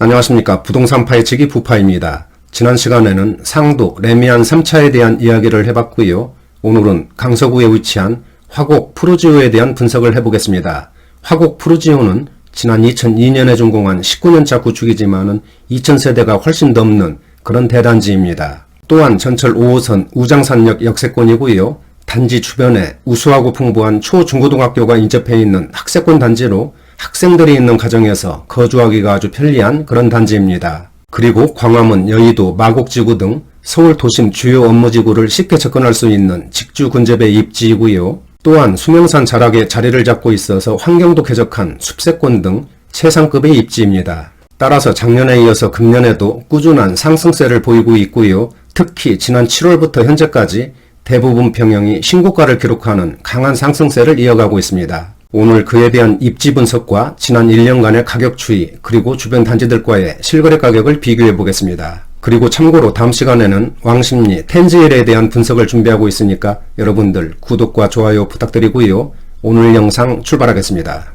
안녕하십니까. 부동산 파헤치기 부파입니다. 지난 시간에는 상도 레미안 3차에 대한 이야기를 해봤고요. 오늘은 강서구에 위치한 화곡 푸르지오에 대한 분석을 해보겠습니다. 화곡 푸르지오는 지난 2002년에 준공한 19년차 구축이지만은 2000세대가 훨씬 넘는 그런 대단지입니다. 또한 전철 5호선 우장산역 역세권이고요. 단지 주변에 우수하고 풍부한 초중고등학교가 인접해 있는 학세권 단지로 학생들이 있는 가정에서 거주하기가 아주 편리한 그런 단지입니다. 그리고 광화문, 여의도, 마곡지구 등 서울 도심 주요 업무지구를 쉽게 접근할 수 있는 직주 근접의 입지이고요. 또한 수명산 자락에 자리를 잡고 있어서 환경도 쾌적한 숲세권 등 최상급의 입지입니다. 따라서 작년에 이어서 금년에도 꾸준한 상승세를 보이고 있고요. 특히 지난 7월부터 현재까지 대부분 평형이 신고가를 기록하는 강한 상승세를 이어가고 있습니다. 오늘 그에 대한 입지 분석과 지난 1년간의 가격 추이 그리고 주변 단지들과의 실거래 가격을 비교해 보겠습니다. 그리고 참고로 다음 시간에는 왕십리 텐즈힐에 대한 분석을 준비하고 있으니까 여러분들 구독과 좋아요 부탁드리고요. 오늘 영상 출발하겠습니다.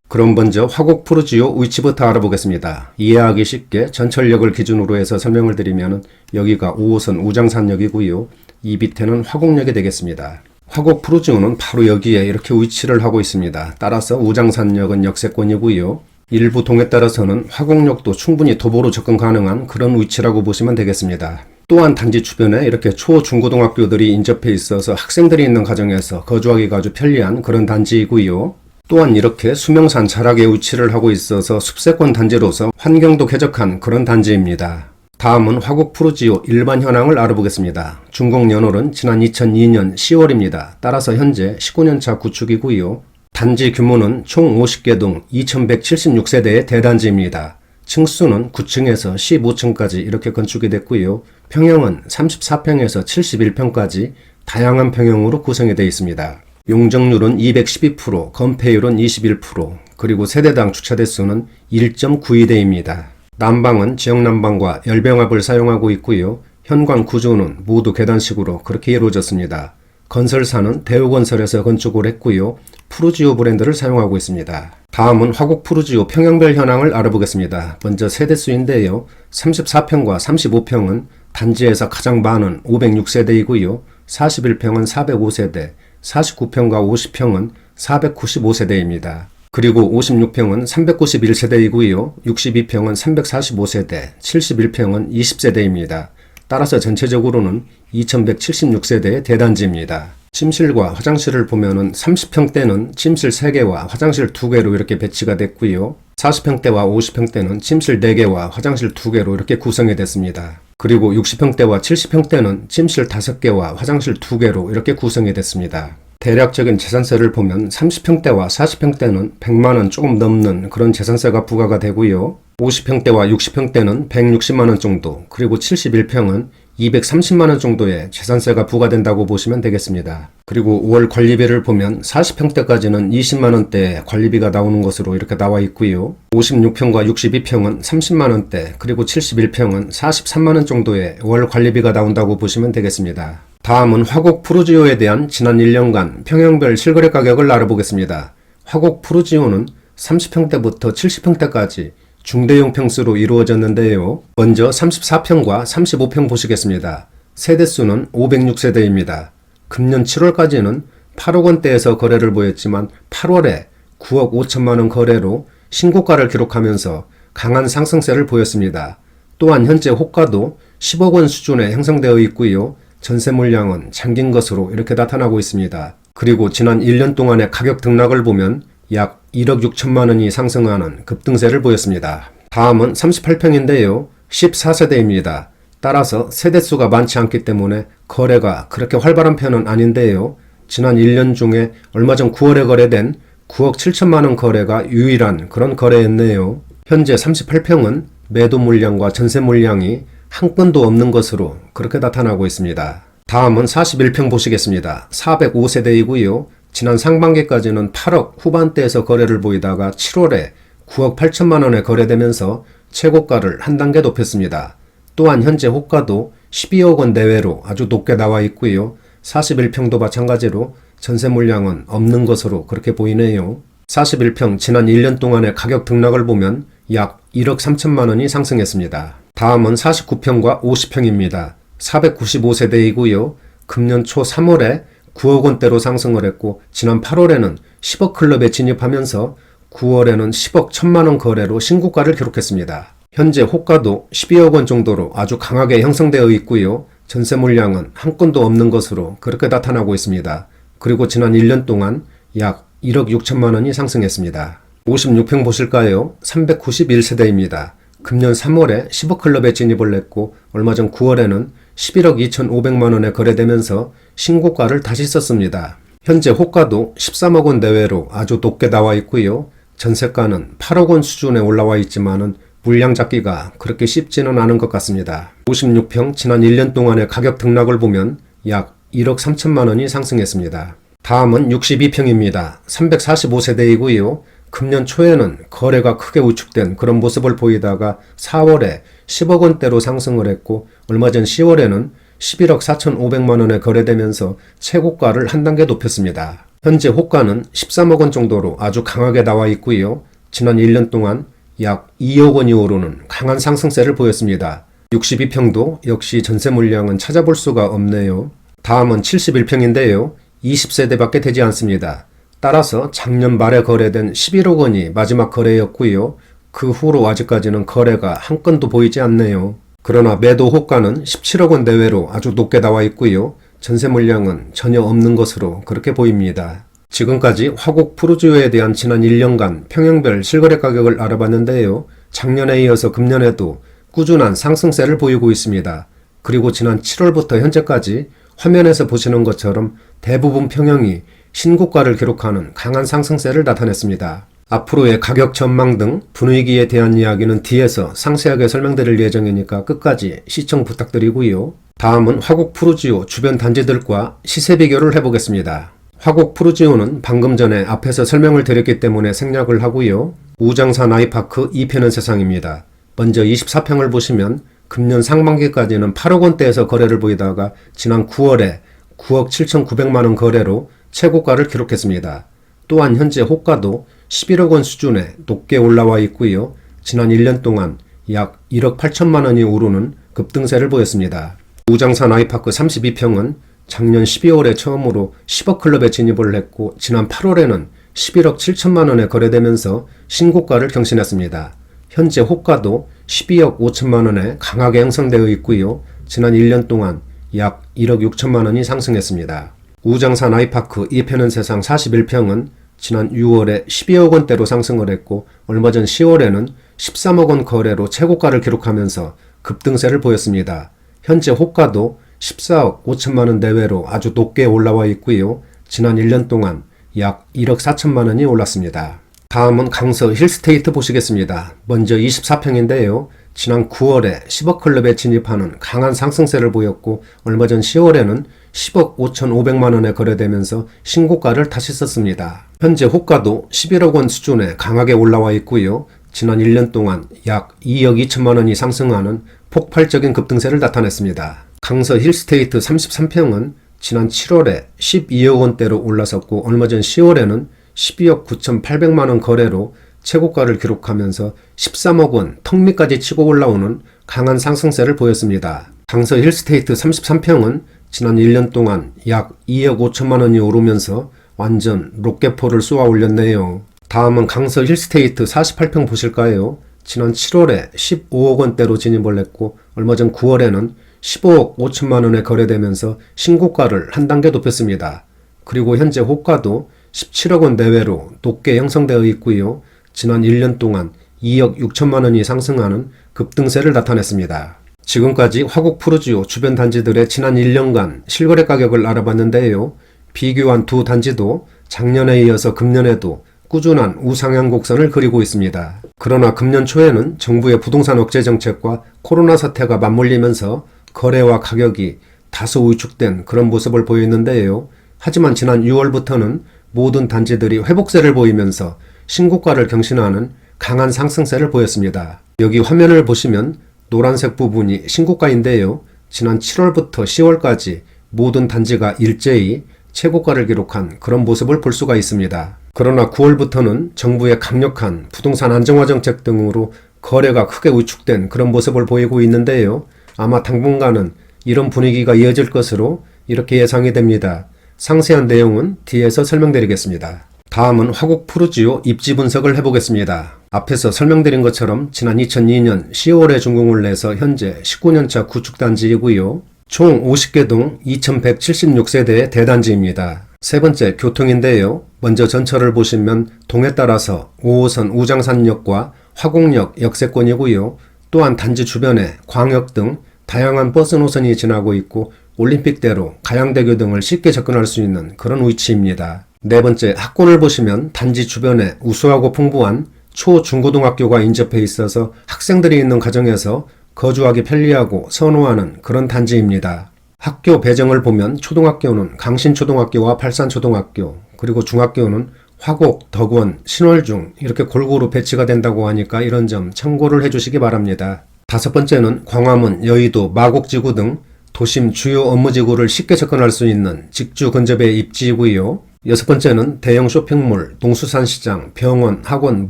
그럼 먼저 화곡 푸르지오 위치부터 알아보겠습니다. 이해하기 쉽게 전철역을 기준으로 해서 설명을 드리면 여기가 5호선 우장산역이고요. 이 밑에는 화곡역이 되겠습니다. 화곡 푸르지오는 바로 여기에 이렇게 위치를 하고 있습니다. 따라서 우장산역은 역세권이고요. 일부 동에 따라서는 화곡역도 충분히 도보로 접근 가능한 그런 위치라고 보시면 되겠습니다. 또한 단지 주변에 이렇게 초중고등학교들이 인접해 있어서 학생들이 있는 가정에서 거주하기가 아주 편리한 그런 단지이고요. 또한 이렇게 수명산 자락에 위치를 하고 있어서 숲세권 단지로서 환경도 쾌적한 그런 단지입니다. 다음은 화곡 푸르지오 일반 현황을 알아보겠습니다. 준공 연월은 지난 2002년 10월입니다. 따라서 현재 19년차 구축이고요. 단지 규모는 총 50개 동 2176세대의 대단지입니다. 층수는 9층에서 15층까지 이렇게 건축이 됐고요. 평형은 34평에서 71평까지 다양한 평형으로 구성이 되어 있습니다. 용적률은 212%, 건폐율은 21%, 그리고 세대당 주차 대수는 1.92대입니다. 난방은 지역난방과 열병합을 사용하고 있고요. 현관 구조는 모두 계단식으로 그렇게 이루어졌습니다. 건설사는 대우건설에서 건축을 했고요. 푸르지오 브랜드를 사용하고 있습니다. 다음은 화곡 푸르지오 평형별 현황을 알아보겠습니다. 먼저 세대수인데요. 34평과 35평은 단지에서 가장 많은 506세대이고요. 41평은 405세대, 49평과 50평은 495세대입니다. 그리고 56평은 391세대이고요. 62평은 345세대, 71평은 20세대입니다. 따라서 전체적으로는 2176세대의 대단지입니다. 침실과 화장실을 보면은 30평대는 침실 3개와 화장실 2개로 이렇게 배치가 됐고요. 40평대와 50평대는 침실 4개와 화장실 2개로 이렇게 구성이 됐습니다. 그리고 60평대와 70평대는 침실 5개와 화장실 2개로 이렇게 구성이 됐습니다. 대략적인 재산세를 보면 30평대와 40평대는 100만원 조금 넘는 그런 재산세가 부과가 되고요. 50평대와 60평대는 160만원 정도, 그리고 71평은 230만원 정도의 재산세가 부과된다고 보시면 되겠습니다. 그리고 월 관리비를 보면 40평대까지는 20만원대의 관리비가 나오는 것으로 이렇게 나와 있고요. 56평과 62평은 30만원대, 그리고 71평은 43만원 정도의 월 관리비가 나온다고 보시면 되겠습니다. 다음은 화곡 푸르지오에 대한 지난 1년간 평형별 실거래 가격을 알아보겠습니다. 화곡 푸르지오는 30평대부터 70평대까지 중대형 평수로 이루어졌는데요. 먼저 34평과 35평 보시겠습니다. 세대수는 506세대입니다. 금년 7월까지는 8억 원대에서 거래를 보였지만 8월에 9억 5천만원 거래로 신고가를 기록하면서 강한 상승세를 보였습니다. 또한 현재 호가도 10억 원 수준에 형성되어 있고요. 전세 물량은 잠긴 것으로 이렇게 나타나고 있습니다. 그리고 지난 1년 동안의 가격 등락을 보면 약 1억 6천만 원이 상승하는 급등세를 보였습니다. 다음은 38평인데요. 14세대입니다. 따라서 세대수가 많지 않기 때문에 거래가 그렇게 활발한 편은 아닌데요. 지난 1년 중에 얼마 전 9월에 거래된 9억 7천만 원 거래가 유일한 그런 거래였네요. 현재 38평은 매도 물량과 전세 물량이 한 건도 없는 것으로 그렇게 나타나고 있습니다. 다음은 41평 보시겠습니다. 405세대이고요. 지난 상반기까지는 8억 후반대에서 거래를 보이다가 7월에 9억 8천만 원에 거래되면서 최고가를 한 단계 높였습니다. 또한 현재 호가도 12억 원 내외로 아주 높게 나와 있고요. 41평도 마찬가지로 전세 물량은 없는 것으로 그렇게 보이네요. 41평 지난 1년 동안의 가격 등락을 보면 약 1억 3천만 원이 상승했습니다. 다음은 49평과 50평입니다. 495세대이고요. 금년 초 3월에 9억 원대로 상승을 했고 지난 8월에는 10억 클럽에 진입하면서 9월에는 10억 1천만 원 거래로 신고가를 기록했습니다. 현재 호가도 12억 원 정도로 아주 강하게 형성되어 있고요. 전세 물량은 한 건도 없는 것으로 그렇게 나타나고 있습니다. 그리고 지난 1년 동안 약 1억 6천만 원이 상승했습니다. 56평 보실까요? 391세대입니다. 금년 3월에 10억 클럽에 진입을 했고 얼마 전 9월에는 11억 2,500만 원에 거래되면서 신고가를 다시 썼습니다. 현재 호가도 13억 원 내외로 아주 높게 나와 있고요. 전세가는 8억 원 수준에 올라와 있지만은 물량 잡기가 그렇게 쉽지는 않은 것 같습니다. 56평 지난 1년 동안의 가격 등락을 보면 약 1억 3천만 원이 상승했습니다. 다음은 62평입니다. 345세대이고요. 금년 초에는 거래가 크게 우측된 그런 모습을 보이다가 4월에 10억 원대로 상승을 했고 얼마 전 10월에는 11억 4,500만 원에 거래되면서 최고가를 한 단계 높였습니다. 현재 호가는 13억 원 정도로 아주 강하게 나와 있고요. 지난 1년 동안 약 2억 원이 오르는 강한 상승세를 보였습니다. 62평도 역시 전세 물량은 찾아볼 수가 없네요. 다음은 71평인데요. 20세대밖에 되지 않습니다. 따라서 작년 말에 거래된 11억 원이 마지막 거래였고요. 그 후로 아직까지는 거래가 한 건도 보이지 않네요. 그러나 매도 호가는 17억 원 내외로 아주 높게 나와 있고요. 전세 물량은 전혀 없는 것으로 그렇게 보입니다. 지금까지 화곡 푸르지오에 대한 지난 1년간 평형별 실거래 가격을 알아봤는데요. 작년에 이어서 금년에도 꾸준한 상승세를 보이고 있습니다. 그리고 지난 7월부터 현재까지 화면에서 보시는 것처럼 대부분 평형이 신고가를 기록하는 강한 상승세를 나타냈습니다. 앞으로의 가격 전망 등 분위기에 대한 이야기는 뒤에서 상세하게 설명드릴 예정이니까 끝까지 시청 부탁드리고요. 다음은 화곡 푸르지오 주변 단지들과 시세 비교를 해보겠습니다. 화곡 푸르지오는 방금 전에 앞에서 설명을 드렸기 때문에 생략을 하고요. 우장산 아이파크 2편은 세상입니다. 먼저 24평을 보시면 금년 상반기까지는 8억 원대에서 거래를 보이다가 지난 9월에 9억 7,900만 원 거래로 최고가를 기록했습니다. 또한 현재 호가도 11억 원 수준에 높게 올라와 있고요. 지난 1년 동안 약 1억 8천만 원이 오르는 급등세를 보였습니다. 우장산 아이파크 32평은 작년 12월에 처음으로 10억 클럽에 진입을 했고 지난 8월에는 11억 7천만 원에 거래되면서 신고가를 경신했습니다. 현재 호가도 12억 5천만 원에 강하게 형성되어 있고요. 지난 1년 동안 약 1억 6천만 원이 상승했습니다. 우장산 아이파크 2편은 세상 41평은 지난 6월에 12억 원대로 상승을 했고 얼마 전 10월에는 13억 원 거래로 최고가를 기록하면서 급등세를 보였습니다. 현재 호가도 14억 5천만 원 내외로 아주 높게 올라와 있고요. 지난 1년 동안 약 1억 4천만 원이 올랐습니다. 다음은 강서 힐스테이트 보시겠습니다. 먼저 24평인데요. 지난 9월에 10억 클럽에 진입하는 강한 상승세를 보였고 얼마 전 10월에는 10억 5,500만 원에 거래되면서 신고가를 다시 썼습니다. 현재 호가도 11억 원 수준에 강하게 올라와 있고요. 지난 1년 동안 약 2억 2천만 원이 상승하는 폭발적인 급등세를 나타냈습니다. 강서 힐스테이트 33평은 지난 7월에 12억 원대로 올라섰고 얼마 전 10월에는 12억 9,800만 원 거래로 최고가를 기록하면서 13억 원 턱밑까지 치고 올라오는 강한 상승세를 보였습니다. 강서 힐스테이트 33평은 지난 1년 동안 약 2억 5천만 원이 오르면서 완전 로켓포를 쏘아 올렸네요. 다음은 강서 힐스테이트 48평 보실까요? 지난 7월에 15억 원대로 진입을 했고 얼마 전 9월에는 15억 5천만 원에 거래되면서 신고가를 한 단계 높였습니다. 그리고 현재 호가도 17억 원 내외로 높게 형성되어 있고요. 지난 1년 동안 2억 6천만 원이 상승하는 급등세를 나타냈습니다. 지금까지 화곡 푸르지오 주변 단지들의 지난 1년간 실거래 가격을 알아봤는데요. 비교한 두 단지도 작년에 이어서 금년에도 꾸준한 우상향 곡선을 그리고 있습니다. 그러나 금년 초에는 정부의 부동산 억제 정책과 코로나 사태가 맞물리면서 거래와 가격이 다소 위축된 그런 모습을 보였는데요. 하지만 지난 6월부터는 모든 단지들이 회복세를 보이면서 신고가를 경신하는 강한 상승세를 보였습니다. 여기 화면을 보시면 노란색 부분이 신고가인데요. 지난 7월부터 10월까지 모든 단지가 일제히 최고가를 기록한 그런 모습을 볼 수가 있습니다. 그러나 9월부터는 정부의 강력한 부동산 안정화 정책 등으로 거래가 크게 위축된 그런 모습을 보이고 있는데요. 아마 당분간은 이런 분위기가 이어질 것으로 이렇게 예상이 됩니다. 상세한 내용은 뒤에서 설명드리겠습니다. 다음은 화곡 푸르지오 입지 분석을 해보겠습니다. 앞에서 설명드린 것처럼 지난 2002년 10월에 준공을 내서 현재 19년차 구축단지이고요. 총 50개 동 2176세대의 대단지입니다. 세 번째 교통인데요. 먼저 전철을 보시면 동에 따라서 5호선 우장산역과 화곡역 역세권이고요. 또한 단지 주변에 광역 등 다양한 버스 노선이 지나고 있고 올림픽대로, 가양대교 등을 쉽게 접근할 수 있는 그런 위치입니다. 네 번째 학군을 보시면 단지 주변에 우수하고 풍부한 초, 중고등학교가 인접해 있어서 학생들이 있는 가정에서 거주하기 편리하고 선호하는 그런 단지입니다. 학교 배정을 보면 초등학교는 강신초등학교와 발산초등학교, 그리고 중학교는 화곡, 덕원, 신월중 이렇게 골고루 배치가 된다고 하니까 이런 점 참고를 해주시기 바랍니다. 다섯 번째는 광화문, 여의도, 마곡지구 등 도심 주요 업무지구를 쉽게 접근할 수 있는 직주 근접의 입지이고요. 여섯 번째는 대형 쇼핑몰, 동수산시장, 병원, 학원,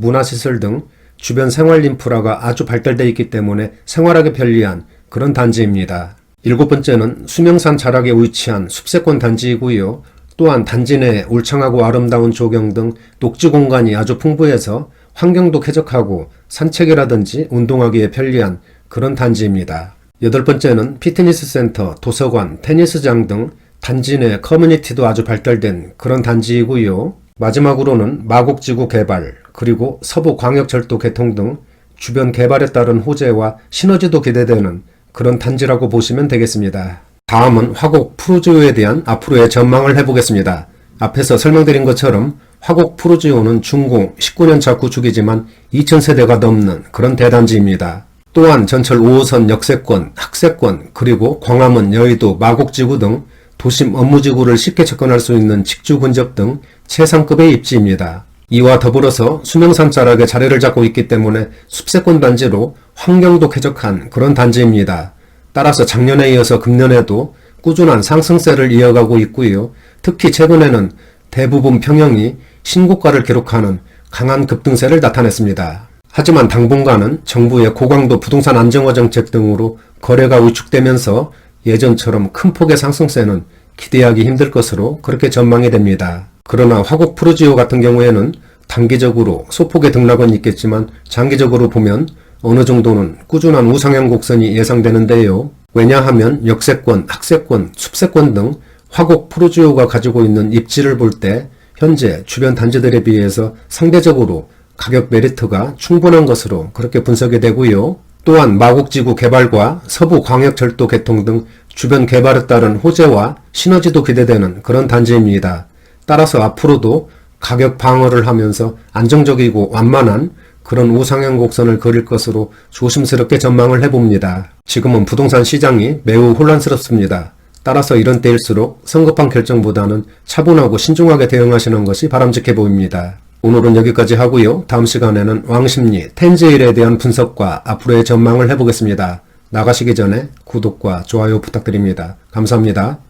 문화시설 등 주변 생활 인프라가 아주 발달되어 있기 때문에 생활하기 편리한 그런 단지입니다. 일곱 번째는 수명산 자락에 위치한 숲세권 단지이고요. 또한 단지 내에 울창하고 아름다운 조경 등 녹지 공간이 아주 풍부해서 환경도 쾌적하고 산책이라든지 운동하기에 편리한 그런 단지입니다. 여덟 번째는 피트니스 센터, 도서관, 테니스장 등 단지 내 커뮤니티도 아주 발달된 그런 단지이고요. 마지막으로는 마곡지구 개발, 그리고 서부광역철도 개통 등 주변 개발에 따른 호재와 시너지도 기대되는 그런 단지라고 보시면 되겠습니다. 다음은 화곡 푸르지오에 대한 앞으로의 전망을 해보겠습니다. 앞에서 설명드린 것처럼 화곡 푸르지오는 준공 19년차 구축이지만 2000세대가 넘는 그런 대단지입니다. 또한 전철 5호선 역세권, 학세권, 그리고 광화문, 여의도, 마곡지구 등 도심 업무지구를 쉽게 접근할 수 있는 직주 근접 등 최상급의 입지입니다. 이와 더불어서 수명산 자락에 자리를 잡고 있기 때문에 숲세권 단지로 환경도 쾌적한 그런 단지입니다. 따라서 작년에 이어서 금년에도 꾸준한 상승세를 이어가고 있고요. 특히 최근에는 대부분 평형이 신고가를 기록하는 강한 급등세를 나타냈습니다. 하지만 당분간은 정부의 고강도 부동산 안정화 정책 등으로 거래가 위축되면서 예전처럼 큰 폭의 상승세는 기대하기 힘들 것으로 그렇게 전망이 됩니다. 그러나 화곡 푸르지오 같은 경우에는 단기적으로 소폭의 등락은 있겠지만 장기적으로 보면 어느 정도는 꾸준한 우상향 곡선이 예상되는데요. 왜냐하면 역세권, 학세권, 숲세권 등 화곡 푸르지오가 가지고 있는 입지를 볼 때 현재 주변 단지들에 비해서 상대적으로 가격 메리트가 충분한 것으로 그렇게 분석이 되고요. 또한 마곡지구 개발과 서부광역철도 개통 등 주변 개발에 따른 호재와 시너지도 기대되는 그런 단지입니다. 따라서 앞으로도 가격 방어를 하면서 안정적이고 완만한 그런 우상향 곡선을 그릴 것으로 조심스럽게 전망을 해봅니다. 지금은 부동산 시장이 매우 혼란스럽습니다. 따라서 이런 때일수록 성급한 결정보다는 차분하고 신중하게 대응하시는 것이 바람직해 보입니다. 오늘은 여기까지 하고요. 다음 시간에는 왕십리, 텐제일에 대한 분석과 앞으로의 전망을 해보겠습니다. 나가시기 전에 구독과 좋아요 부탁드립니다. 감사합니다.